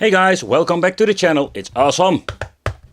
Hey guys, welcome back to the channel. It's awesome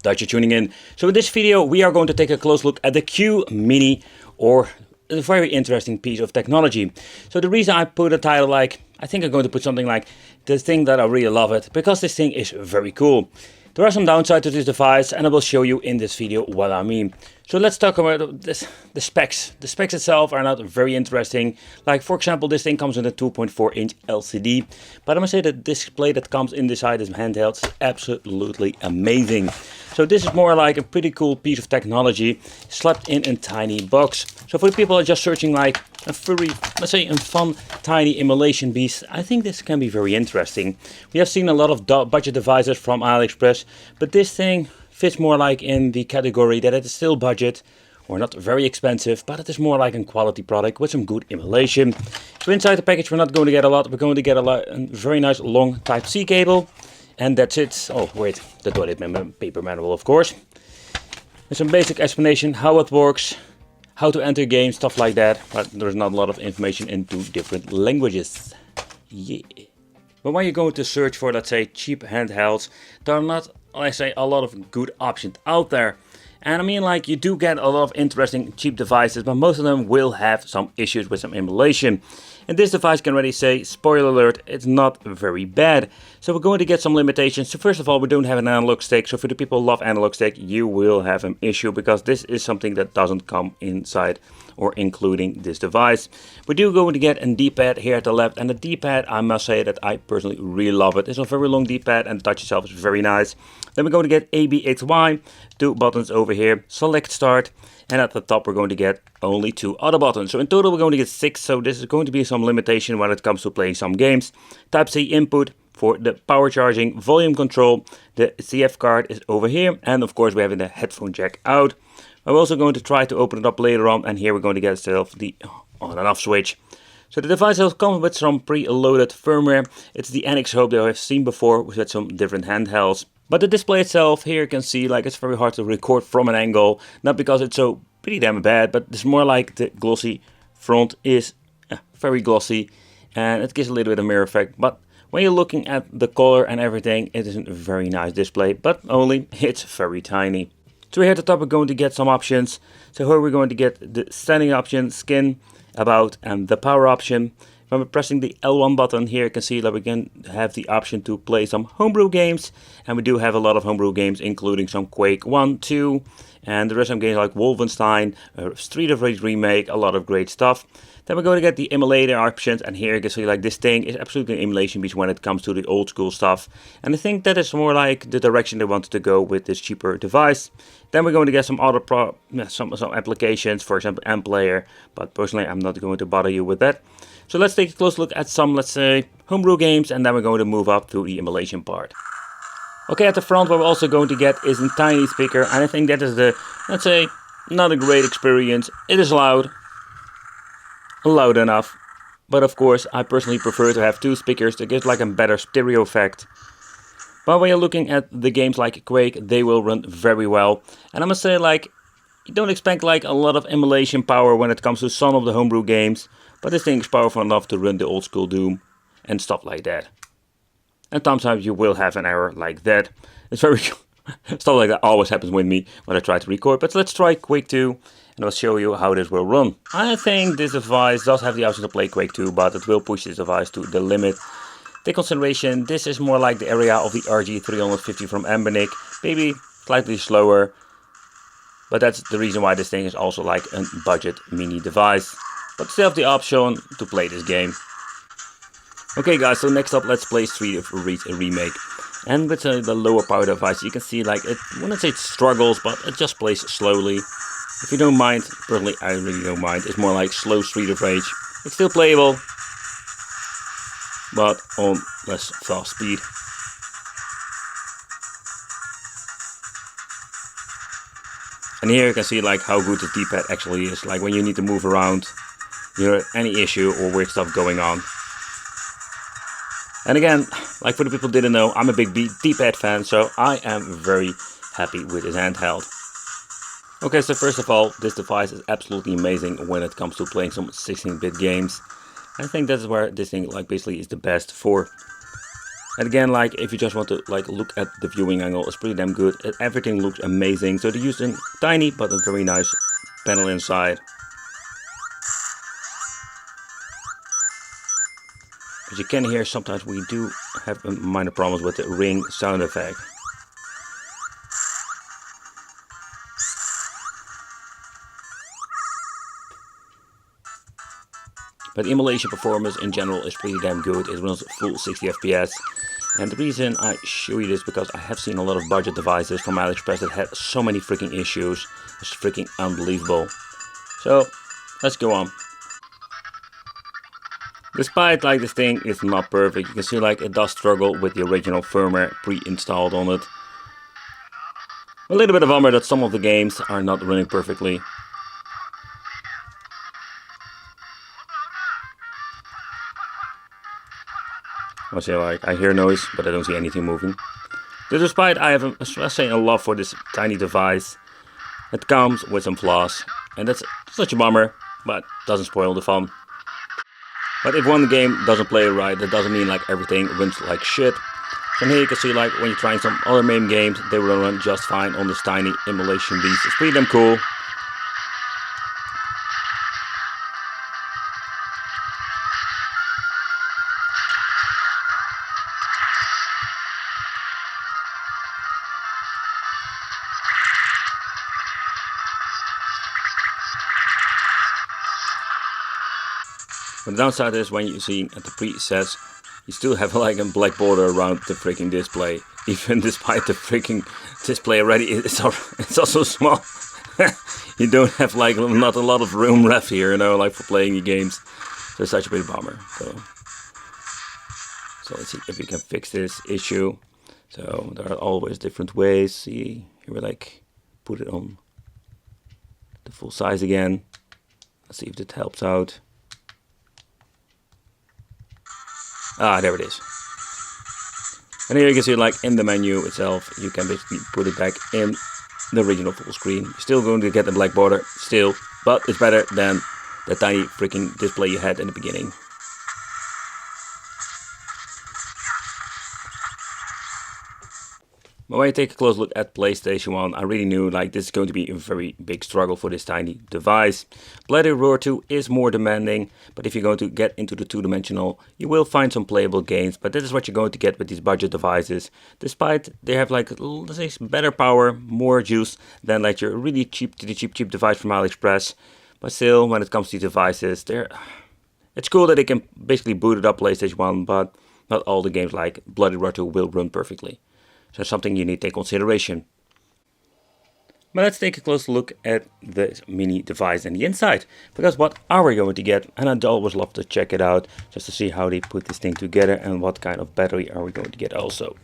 that you're tuning in. So in this video we are going to take a close look at the Q Mini, or a very interesting piece of technology. So the reason I put a title like, I think I'm going to put something like the thing that I really love it, because this thing is very cool. There are some downsides to this device and I will show you in this video what I mean. So let's talk about the specs. The specs itself are not very interesting. Like for example, this thing comes with a 2.4-inch LCD. But I must say that the display that comes inside this handheld is absolutely amazing. So this is more like a pretty cool piece of technology slapped in a tiny box. So for the people who are just searching like a very, let's say, a fun tiny emulation beast, I think this can be very interesting. We have seen a lot of budget devices from AliExpress, but this thing fits more like in the category that it is still budget or not very expensive, but it is more like a quality product with some good emulation. So inside the package we're not going to get a lot. We're going to get a very nice long Type-C cable, and that's it. Oh wait, the toilet paper manual of course. With some basic explanation how it works, how to enter games, stuff like that, but there's not a lot of information in two different languages. Yeah. But when you're going to search for, let's say, cheap handhelds, there are not, let's say, a lot of good options out there. And I mean, like, you do get a lot of interesting cheap devices, but most of them will have some issues with some emulation. And this device can already say, spoiler alert, it's not very bad. So we're going to get some limitations. So first of all, we don't have an analog stick. So for the people who love analog stick, you will have an issue, because this is something that doesn't come inside or including this device. We do going to get a D-pad here at the left, and the D-pad, I must say that I personally really love it. It's a very long D-pad and the touch itself is very nice. Then we're going to get A, B, X, Y, two buttons over here, select start, and at the top we're going to get only two other buttons. So in total we're going to get 6, so this is going to be some limitation when it comes to playing some games. Type-C input for the power charging, volume control, the CF card is over here, and of course we have the headphone jack out. I'm also going to try to open it up later on, and here we're going to get ourselves the on and off switch. So the device comes with some pre-loaded firmware. It's the Anbenic hub that I've seen before with some different handhelds. But the display itself, here you can see, like, it's very hard to record from an angle. Not because it's so pretty damn bad, but it's more like the glossy front is very glossy, and it gives a little bit of mirror effect. But when you're looking at the color and everything, it is a very nice display, but only it's very tiny. So here at the top we're going to get some options. So here we're going to get the standing option, skin, about, and the power option. When we're pressing the L1 button here, you can see that we can have the option to play some homebrew games. And we do have a lot of homebrew games, including some Quake 1, 2, and there are some games like Wolfenstein, Street of Rage Remake, a lot of great stuff. Then we're going to get the emulator options, and here you can see like this thing is absolutely an emulation beast when it comes to the old school stuff. And I think that is more like the direction they wanted to go with this cheaper device. Then we're going to get some other some applications, for example MPlayer, but personally I'm not going to bother you with that. So let's take a close look at some, let's say, homebrew games, and then we're going to move up to the emulation part. Okay, at the front what we're also going to get is a tiny speaker, and I think that is the, let's say, not a great experience. It is loud enough, but of course I personally prefer to have two speakers to get like a better stereo effect. But when you're looking at the games like Quake, they will run very well, and I must say, like, you don't expect like a lot of emulation power when it comes to some of the homebrew games, but this thing is powerful enough to run the old school Doom and stuff like that. And sometimes you will have an error like that. It's very stuff like that always happens with me when I try to record. But let's try Quake 2 and I'll show you how this will run. I think this device does have the option to play Quake 2, but it will push this device to the limit. Take consideration, this is more like the area of the RG350 from Anbenic, maybe slightly slower. But that's the reason why this thing is also like a budget mini device. But still have the option to play this game. Okay guys, so next up let's play Street of Rage Remake. And with the lower power device you can see, like, it, I wouldn't say it struggles, but it just plays slowly. If you don't mind, personally I really don't mind, it's more like slow Street of Rage. It's still playable, but on less fast speed. And here you can see like how good the D-pad actually is, like when you need to move around, you know, any issue or weird stuff going on. And again, like for the people who didn't know, I'm a big D-pad fan, so I am very happy with this handheld. Okay, so first of all, this device is absolutely amazing when it comes to playing some 16-bit games. I think that's where this thing like basically is the best for. And again, like if you just want to like look at the viewing angle, it's pretty damn good. Everything looks amazing. So they used a tiny but a very nice panel inside. As you can hear, sometimes we do have minor problems with the ring sound effect. But the emulation performance in general is pretty damn good. It runs full 60 FPS. And the reason I show you this because I have seen a lot of budget devices from AliExpress that had so many freaking issues. It's freaking unbelievable. So let's go on. Despite like this thing is not perfect, you can see like it does struggle with the original firmware pre-installed on it. A little bit of bummer that some of the games are not running perfectly. I say like I hear noise, but I don't see anything moving. But despite I have a love for this tiny device, it comes with some flaws, and that's such a bummer, but doesn't spoil the fun. But if one game doesn't play right, that doesn't mean like everything runs like shit. From here you can see like when you're trying some other MAME games, they will run just fine on this tiny emulation beast. It's pretty damn cool. But the downside is when you see at the presets, you still have like a black border around the freaking display. Even despite the freaking display already, it's also small. You don't have like not a lot of room left here, you know, like for playing your games. So it's such a big bummer. So let's see if we can fix this issue. So there are always different ways. See, here we like put it on the full size again. Let's see if that helps out. Ah, there it is. And here you can see like in the menu itself, you can basically put it back in the original full screen. You're still going to get the black border, still, but it's better than the tiny freaking display you had in the beginning. But when I take a close look at PlayStation 1, I really knew like this is going to be a very big struggle for this tiny device. Bloody Roar 2 is more demanding, but if you're going to get into the two-dimensional, you will find some playable games, but this is what you're going to get with these budget devices. Despite they have like, let's say, better power, more juice than like your really cheap device from AliExpress. But still, when it comes to these devices, it's cool that they can basically boot it up PlayStation 1, but not all the games like Bloody Roar 2 will run perfectly. So that's something you need to take consideration. But let's take a close look at this mini device and the inside. Because what are we going to get? And I'd always love to check it out just to see how they put this thing together and what kind of battery are we going to get also.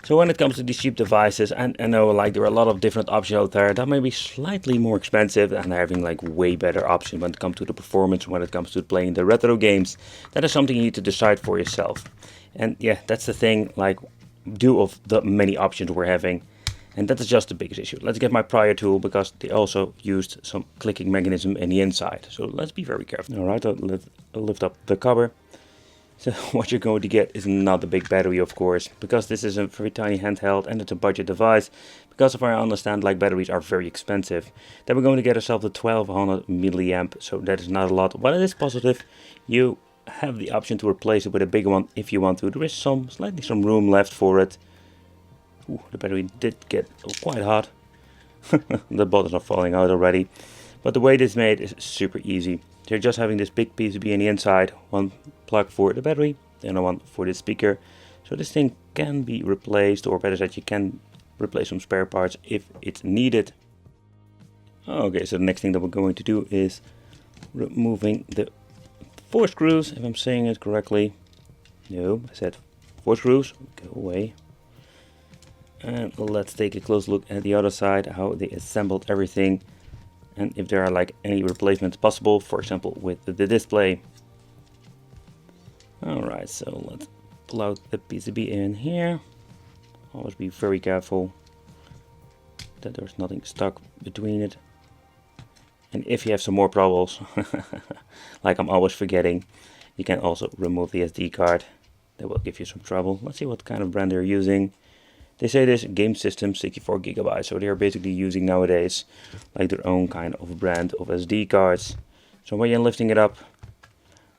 So when it comes to these cheap devices, and I know like there are a lot of different options out there that may be slightly more expensive and having like way better options when it comes to the performance, when it comes to playing the retro games. That is something you need to decide for yourself. And yeah, that's the thing, like due of the many options we're having, and that is just the biggest issue. Let's get my prior tool because they also used some clicking mechanism in the inside, so let's be very careful. All right, I'll lift up the cover. So what you're going to get is not a big battery, of course, because this is a very tiny handheld and it's a budget device. Because of what I understand, like batteries are very expensive. Then we're going to get ourselves a 1200 milliamp, so that is not a lot. But it is positive. You have the option to replace it with a bigger one if you want to. There is slightly some room left for it. Ooh, the battery did get quite hot. The buttons are falling out already. But the way this is made is super easy. You're just having this big PCB in the inside, one plug for the battery, the other one for the speaker. So this thing can be replaced, or better said, you can replace some spare parts if it's needed. Okay, so the next thing that we're going to do is removing the 4 screws, if I'm saying it correctly. No, I said 4 screws. Go away. And let's take a close look at the other side, how they assembled everything, and if there are like any replacements possible, for example with the display. Alright, so let's pull out the PCB in here. Always be very careful that there's nothing stuck between it. And if you have some more problems, like I'm always forgetting, you can also remove the SD card. They will give you some trouble. Let's see what kind of brand they're using. They say this game system 64 gigabytes, so they are basically using nowadays like their own kind of brand of SD cards. So when you're lifting it up,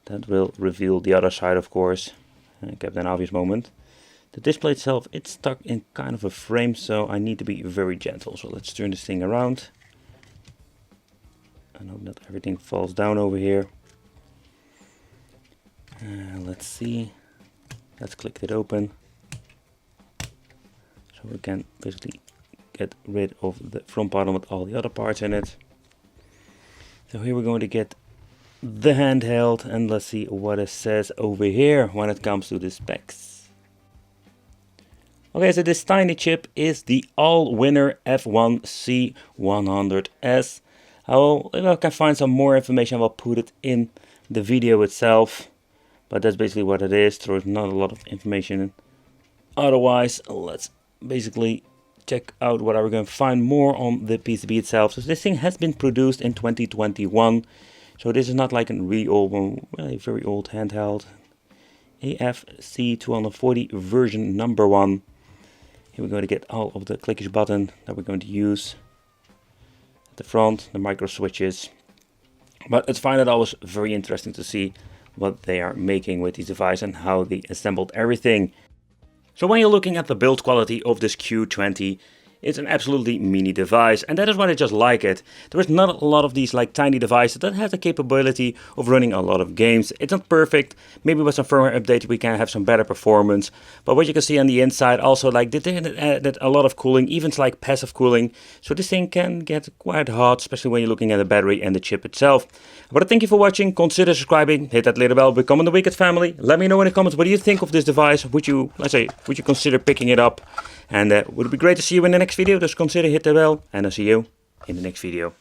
that will reveal the other side, of course. Captain Obvious moment. The display itself, it's stuck in kind of a frame, so I need to be very gentle. So let's turn this thing around. And hope that everything falls down over here. Let's see. Let's click it open. So we can basically get rid of the front bottom with all the other parts in it. So here we're going to get the handheld, and let's see what it says over here when it comes to the specs. Okay, so this tiny chip is the all-winner F1C100S. If I can find some more information, I will put it in the video itself. But that's basically what it is. There's not a lot of information. Otherwise, let's basically check out what we're going to find more on the PCB itself. So this thing has been produced in 2021. So this is not like a really old one, well, a very old handheld. AFC240 version number 1. Here we're going to get all of the clickage button that we're going to use. At the front, the micro switches. But I find it always very interesting to see what they are making with this device and how they assembled everything. So when you're looking at the build quality of this Q20, it's an absolutely mini device, and that is why I just like it. There is not a lot of these like tiny devices that have the capability of running a lot of games. It's not perfect. Maybe with some firmware updates we can have some better performance. But what you can see on the inside also, like they added a lot of cooling, even like passive cooling. So this thing can get quite hot, especially when you're looking at the battery and the chip itself. But thank you for watching. Consider subscribing, hit that little bell, become in the Wicked family. Let me know in the comments what do you think of this device. Would you consider picking it up? And would it be great to see you in the next video, just consider hit the bell, and I'll see you in the next video.